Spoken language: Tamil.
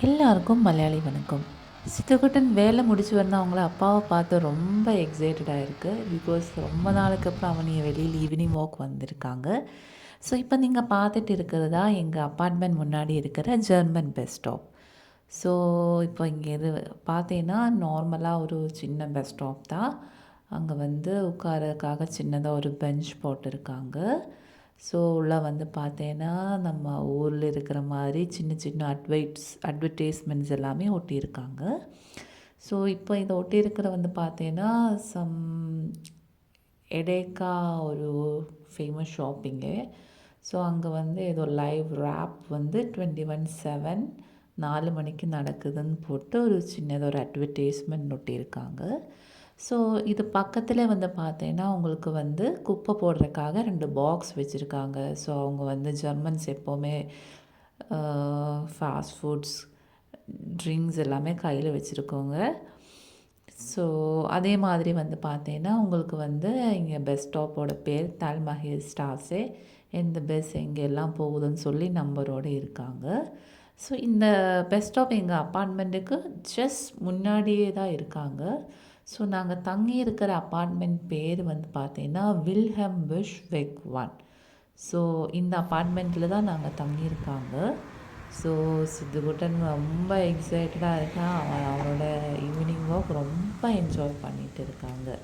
எல்லாருக்கும் மலையாளி வணக்கம். சித்துக்குட்டன் வேலை முடிச்சு வந்து அவங்கள அப்பாவை பார்த்து ரொம்ப எக்ஸைட்டடாக இருக்குது. பிகாஸ் ரொம்ப நாளுக்கு அப்புறம் அவனிய வெளியில் ஈவினிங் வாக் வந்திருக்காங்க. ஸோ இப்போ நீங்கள் பார்த்துட்டு இருக்கிறதா எங்கள் அப்பார்ட்மெண்ட் முன்னாடி இருக்கிற ஜெர்மன் பஸ் ஸ்டாப். ஸோ இப்போ இங்கே பார்த்தீங்கன்னா நார்மலாக ஒரு சின்ன பஸ் ஸ்டாப் தான். அங்கே வந்து உட்காரதுக்காக சின்னதாக ஒரு பெஞ்ச் போட்டிருக்காங்க. ஸோ உள்ள வந்து பார்த்தேன்னா நம்ம ஊரில் இருக்கிற மாதிரி சின்ன சின்ன அட்வர்டைஸ்மெண்ட்ஸ் எல்லாமே ஒட்டியிருக்காங்க. ஸோ இப்போ இதை ஒட்டியிருக்கிற வந்து பார்த்தேன்னா எடேக்கா ஒரு ஃபேமஸ் ஷாப்பிங்கு. ஸோ அங்கே வந்து ஏதோ லைவ் ரேப் வந்து 24/7 4 மணிக்கு நடக்குதுன்னு போட்டு ஒரு சின்னதாக ஒரு அட்வர்டைஸ்மெண்ட் ஒட்டியிருக்காங்க. ஸோ இது பக்கத்தில் வந்து பார்த்தீங்கன்னா உங்களுக்கு வந்து குப்பை போடுறதுக்காக 2 பாக்ஸ் வச்சுருக்காங்க. ஸோ அவங்க வந்து ஜெர்மன்ஸ் எப்போவுமே ஃபாஸ்ட் ஃபுட்ஸ், ட்ரிங்க்ஸ் எல்லாமே கையில் வச்சுருக்கோங்க. ஸோ அதே மாதிரி வந்து பார்த்தீங்கன்னா உங்களுக்கு வந்து இங்கே பஸ் ஸ்டாப்போட பேர் தால்மஹில் ஸ்டாஸே, எந்த பஸ் எங்கெல்லாம் போகுதுன்னு சொல்லி நம்பரோடு இருக்காங்க. ஸோ இந்த பஸ் ஸ்டாப் எங்கள் அப்பார்ட்மெண்ட்டுக்கு ஜஸ்ட் முன்னாடியே தான் இருக்காங்க. ஸோ நாங்கள் தங்கி இருக்கிற அப்பார்ட்மெண்ட் பேர் வந்து பார்த்தீங்கன்னா வில்ஹெம் புஷ் வெக் 1. ஸோ இந்த அப்பார்ட்மெண்ட்டில் தான் நாங்கள் தங்கியிருக்காங்க. ஸோ சித்துக்குட்டன் ரொம்ப எக்ஸைட்டடாக இருக்கான். அவனோட ஈவினிங் வாக் ரொம்ப என்ஜாய் பண்ணிகிட்டு இருக்காங்க.